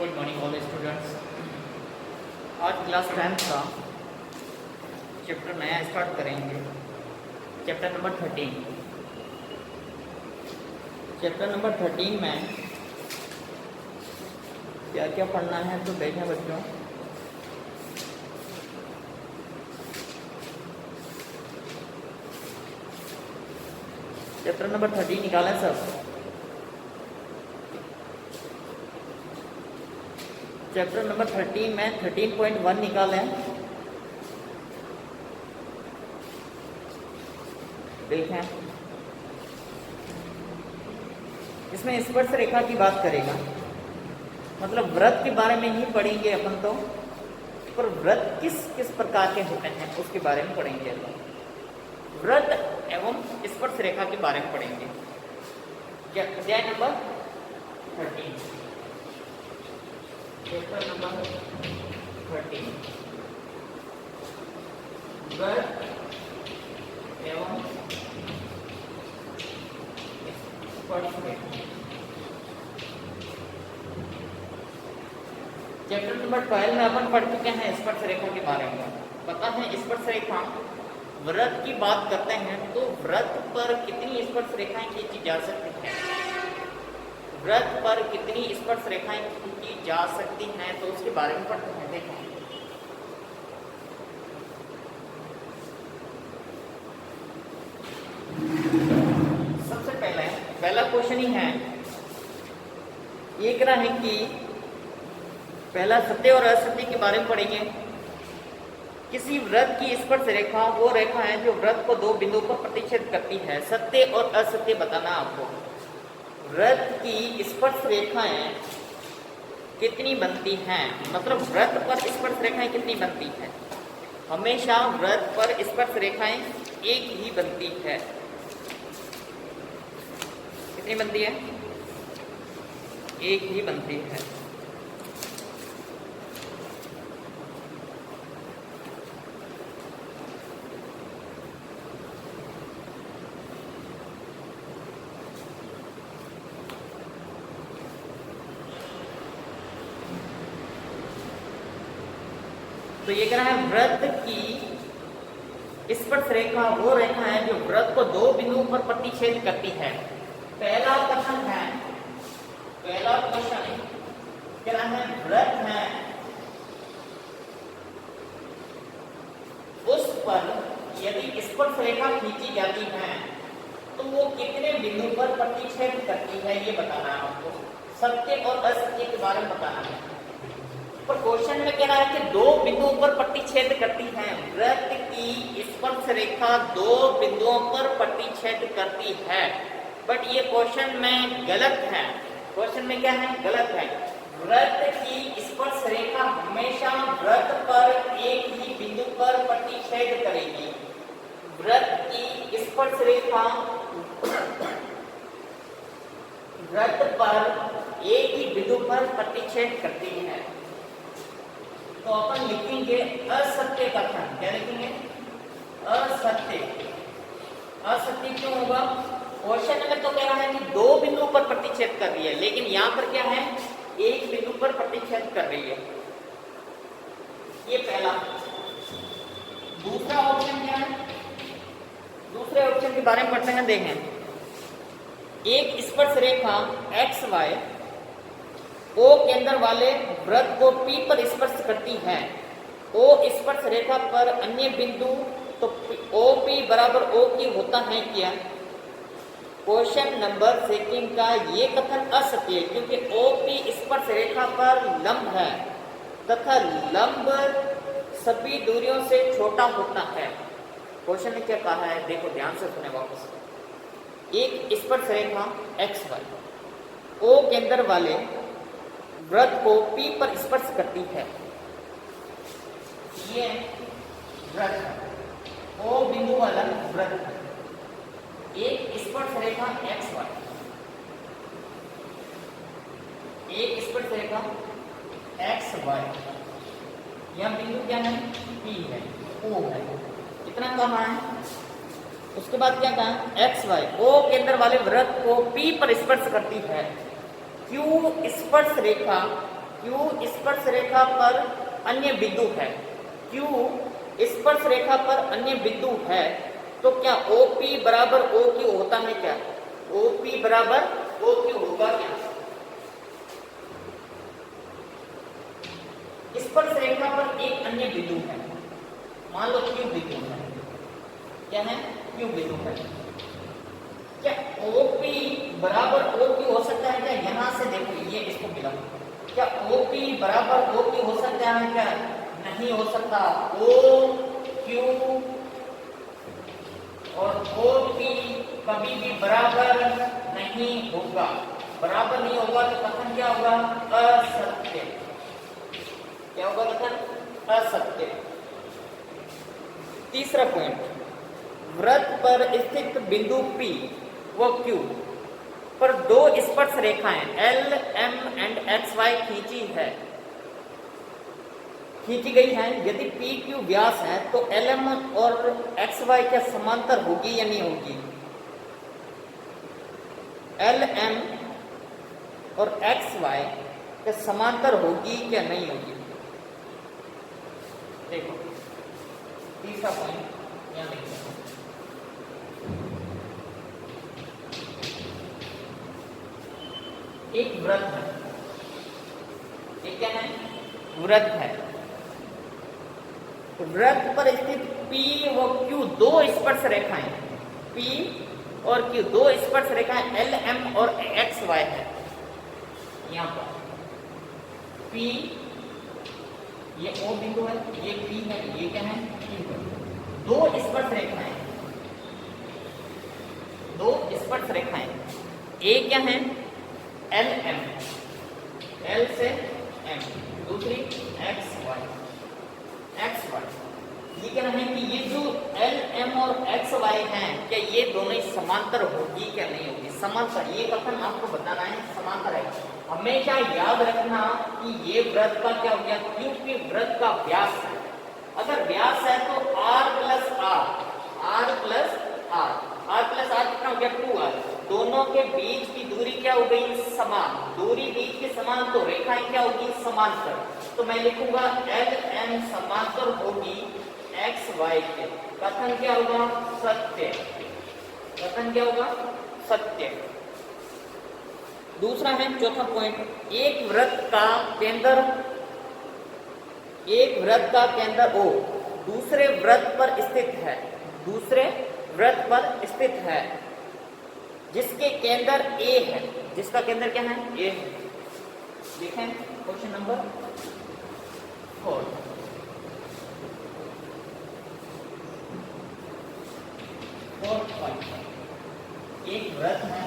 Good morning all students. आज class 10th का chapter नया स्टार्ट करेंगे। Chapter number 13। चैप्टर नंबर 13 में क्या क्या पढ़ना है तो देखें बच्चों। चैप्टर नंबर 13 निकालें सब। चैप्टर नंबर 13 में 13.1 निकालें। देखें, इसमें स्पर्श रेखा की बात करेगा, मतलब व्रत के बारे में ही पढ़ेंगे अपन तो, पर व्रत किस किस प्रकार के होते हैं उसके बारे में पढ़ेंगे। व्रत एवं स्पर्श रेखा के बारे में पढ़ेंगे। क्या अध्याय नंबर 13, चैप्टर नंबर 13, व्रत एवं स्पर्श रेखा। चैप्टर नंबर 12 में अपन पढ़ चुके हैं स्पर्श रेखा के बारे में। पता है स्पर्श रेखा व्रत की बात करते हैं तो व्रत पर कितनी स्पर्श रेखाएं खींची जा सकती हैं, व्रत पर कितनी स्पर्श रेखाएं खींची जा सकती हैं तो उसके बारे में पढ़ते हैं। देखो, सबसे पहला क्वेश्चन ही है, ये कह रहा है कि पहला सत्य और असत्य के बारे में पढ़ेंगे। किसी व्रत की स्पर्श रेखा वो रेखा है जो व्रत को दो बिंदुओं पर प्रतिच्छेद करती है। सत्य और असत्य बताना आपको। व्रत की स्पर्श रेखाएं कितनी बनती हैं, मतलब व्रत पर स्पर्श रेखाएं कितनी बनती हैं। हमेशा व्रत पर स्पर्श रेखाएं एक ही बनती है। कितनी बनती है? एक ही बनती है। तो ये कह रहा है व्रत की स्पर्श रेखा वो रेखा है जो व्रत को दो बिंदुओं पर प्रतिच्छेद करती है। पहला क्वेश्चन कह रहा है व्रत है उस पर यदि स्पर्श रेखा खींची जाती है तो वो कितने बिंदु पर प्रतिच्छेद करती है, ये बताना है आपको। सत्य और असत्य के बारे में बताना है। पर क्वेश्चन में कह रहा है कि दो बिंदुओं पर प्रतिच्छेद करती है। व्रत की स्पर्श रेखा दो बिंदुओं पर प्रतिच्छेद करती है, बट ये क्वेश्चन में गलत है। क्वेश्चन में क्या है? गलत है। व्रत की स्पर्श रेखा हमेशा व्रत पर एक ही बिंदु पर प्रतिच्छेद करेगी। व्रत की स्पर्श रेखा व्रत पर एक ही बिंदु पर प्रतिच्छेद करती है। तो अपन लिखेंगे असत्य कथन। क्या लिखेंगे? असत्य। असत्य क्यों होगा? क्वेश्चन में तो कह रहा है कि दो बिंदुओं पर प्रतिच्छेद कर रही है, लेकिन यहां पर क्या है? एक बिंदु पर प्रतिच्छेद कर रही है। ये पहला। दूसरा ऑप्शन क्या है? दूसरे ऑप्शन के बारे में पढ़ते हैं। देखें, एक स्पर्श रेखा एक्स वाई O केंद्र वाले व्रत को P पर स्पर्श करती है। O स्पर्श रेखा पर अन्य बिंदु तो OP बराबर OQ होता है क्या? क्वेश्चन नंबर 2 का ये कथन असत्य है, क्योंकि OP स्पर्श रेखा पर लंब है तथा लंब सभी दूरियों से छोटा होता है। क्वेश्चन ने क्या कहा है? देखो ध्यान से सुने वापस। एक स्पर्श रेखा XY O केंद्र वाले व्रत को P पर स्पर्श करती है। ये व्रत है, O बिंदु वाला व्रत है। एक स्पर्श रेखा XY, एक स्पर्श रेखा XY, यह बिंदु क्या है? P है, O है। कितना कहा है? उसके बाद क्या कहा? XY O केंद्र वाले व्रत को P पर स्पर्श करती है। Q स्पर्श रेखा Q स्पर्श रेखा पर अन्य बिंदु है, Q स्पर्श रेखा पर अन्य बिंदु है, तो क्या OP बराबर OQ होता है क्या? OP बराबर OQ होगा क्या? स्पर्श रेखा पर एक अन्य बिंदु है, मान लो Q बिंदु है, क्या है? Q बिंदु है। क्या OP बराबर OQ हो सकता है क्या? यहां से देखो, ये इसको मिला, क्या OP बराबर OQ हो सकता है क्या? नहीं हो सकता। OQ और OP कभी भी बराबर नहीं होगा, बराबर नहीं होगा तो कथन क्या होगा? असत्य। क्या होगा कथन? असत्य। तीसरा पॉइंट, वृत्त पर स्थित बिंदु P व Q पर दो स्पर्श रेखाएं L, M एंड XY खींची गई है। यदि PQ व्यास है तो LM और XY क्या समांतर होगी या नहीं होगी? LM और XY क्या समांतर होगी क्या नहीं होगी? देखो तीसरा पॉइंट यहां लिखते हैं, एक वृत्त है, एक क्या है? वृत्त है। वृत्त पर स्थित P व Q दो स्पर्श रेखाएं, P और Q दो स्पर्श रेखाएं L, M और XY है। यहां पर P ये O बिंदु है, ये P है, ये क्या है? Q है। दो स्पर्श रेखाएं, दो स्पर्श रेखाएं, एक क्या है? L, M, L से M, दूसरी XY, XY। ये कहना है कि ये जो L, M और XY हैं, क्या ये दोनों समांतर होगी क्या नहीं होगी? समांतर, ये कथन आपको बताना है, समांतर है। हमेशा याद रखना कि ये वृत्त का क्या हो गया? क्योंकि वृत्त का व्यास है, अगर व्यास है तो R plus R, R plus R, R plus R कितना हो गया? 2R। दोनों के बीच की दूरी क्या हो गई? समान। दूरी बीच के समान तो रेखाएं क्या होगी? समांतर। तो मैं लिखूंगा L, M समांतर होगी XY के। कथन क्या होगा? सत्य। कथन क्या होगा? सत्य। दूसरा है चौथा पॉइंट, एक वृत्त का केंद्र O दूसरे वृत्त पर स्थित है, दूसरे वृत्त पर स्थित है, जिसके केंद्र A है, जिसका केंद्र क्या है? A है। देखें क्वेश्चन नंबर 4, एक वृत्त है,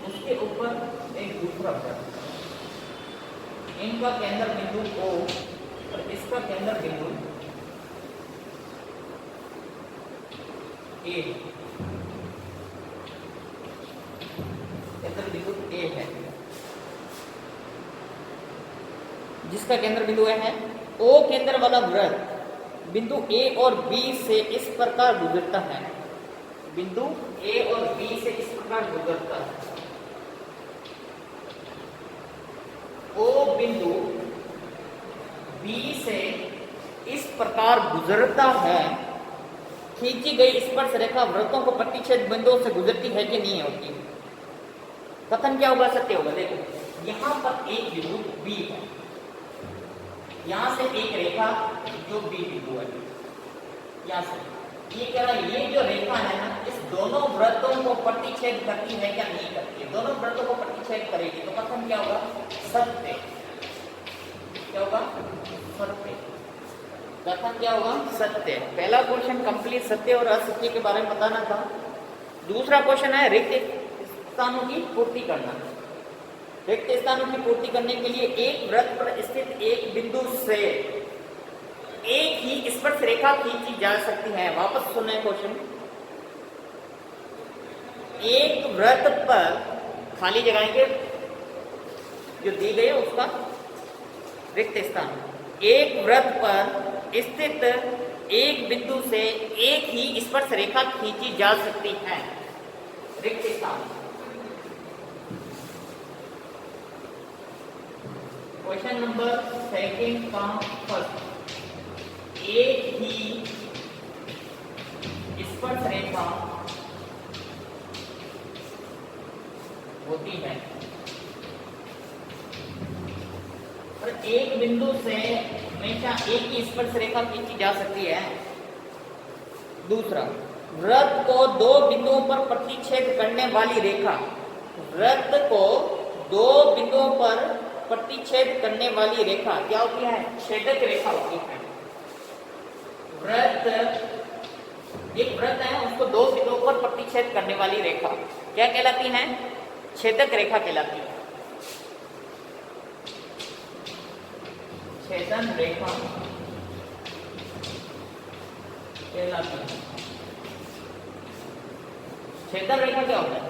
उसके ऊपर एक दूसरा वृत्त, इनका केंद्र बिंदु O और इसका केंद्र बिंदु A, केंद्र बिंदु A है, जिसका केंद्र बिंदु है O केंद्र वाला वृत्त बिंदु A और B से इस प्रकार गुजरता है, बिंदु A और B से इस प्रकार गुजरता है। O बिंदु B से इस प्रकार गुजरता है, खींची गई स्पर्श रेखा वृत्तों को प्रतिच्छेद बिंदुओं से गुजरती है कि नहीं होती? कथन क्या होगा? सत्य होगा। देखो यहां पर एक बिंदु B है, यहां से एक रेखा जो B बिंदु है, यहां से ये कह रहा है, ये जो रेखा है ना, इस दोनों वृत्तों को प्रतिच्छेद करती है क्या नहीं करती है? दोनों वृत्तों को प्रतिच्छेद करेगी, तो कथन क्या होगा? सत्य। क्या होगा? सत्य। कथन क्या होगा? सत्य। पहला क्वेश्चन कंप्लीट सत्य और असत्य के बारे में बताना था। दूसरा क्वेश्चन है रिक्त स्थानों की पूर्ति करना। रिक्त स्थानों की पूर्ति करने के लिए एक वृत्त पर स्थित एक बिंदु से एक ही स्पर्श रेखा खींची जा सकती है। वापस सुने क्वेश्चन, एक वृत्त पर खाली जगह जो दी गई है उसका रिक्त स्थान, एक वृत्त पर स्थित एक बिंदु से एक ही स्पर्श रेखा खींची जा सकती है। रिक्त स्थान। क्वेश्चन नंबर सेकंड का फर्स्ट, एक ही स्पर्श रेखा होती है और एक बिंदु से हमेशा एक ही स्पर्श रेखा खींची जा सकती है। दूसरा, वृत्त को दो बिंदुओं पर प्रतिच्छेद करने वाली रेखा, वृत्त को दो बिंदुओं पर प्रतिच्छेद करने वाली रेखा क्या होती है? छेदक रेखा होती है। वृत्त, एक वृत्त है, उसको दो बिंदुओं पर प्रतिच्छेद करने वाली रेखा क्या कहलाती है? छेदक रेखा कहलाती है। छेदन रेखा कहलाती है। छेदन रेखा क्या होता है?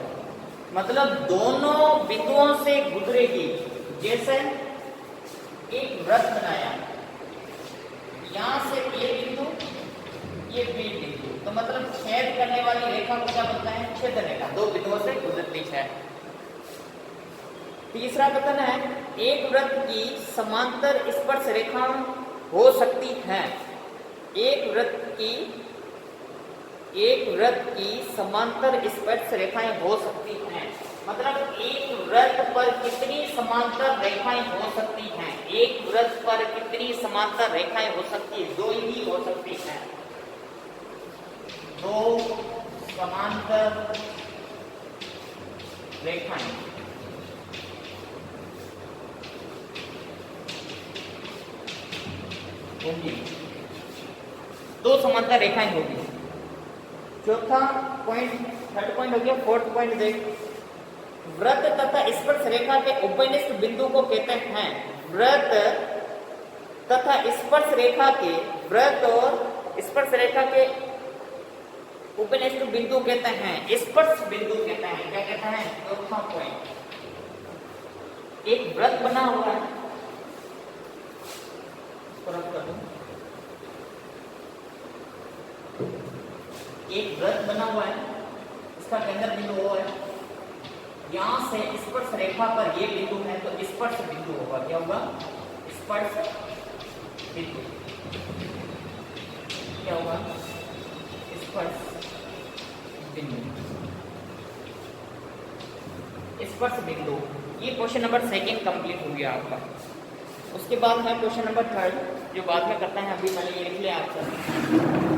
मतलब दोनों बिंदुओं से गुजरेगी। जैसे एक वृत्त बनाया, यहां से ए बिंदु, ये बी बिंदु, तो मतलब छेद करने वाली रेखा को क्या बोलता है? छेदन रेखा, दो बिंदुओं से गुजरती है। तीसरा कथन है, एक वृत्त की समांतर स्पर्श रेखा हो सकती है। एक वृत्त की समांतर स्पर्श रेखाएं हो सकती हैं। मतलब एक वृत्त पर कितनी समांतर रेखाएं हो सकती हैं? एक वृत्त पर कितनी समांतर रेखाएं हो सकती है? दो ही हो सकती हैं। दो समांतर रेखाएं होंगी, दो समांतर रेखाएं होगी। चौथा पॉइंट, थर्ड पॉइंट हो गया। फोर्थ पॉइंट देख, वृत्त तथा स्पर्श रेखा के उपनिष्ठ बिंदु को कहते हैं। वृत्त तथा स्पर्श रेखा के, वृत्त और स्पर्श रेखा के उपनिष्ठ बिंदु कहते हैं, स्पर्श बिंदु कहते हैं। क्या कहते हैं? चौथा पॉइंट, एक वृत्त बना हुआ है, एक वृत्त बना हुआ है, इसका केंद्र बिंदु वो है, यहां से स्पर्श रेखा पर ये बिंदु है, तो स्पर्श बिंदु होगा। क्या होगा? स्पर्श बिंदु। क्या होगा? स्पर्श बिंदु। स्पर्श बिंदु। ये क्वेश्चन नंबर सेकंड कंप्लीट हो गया आपका। उसके बाद है क्वेश्चन नंबर थर्ड, जो बाद में करते हैं, अभी मैंने ये लिख लिया आपका।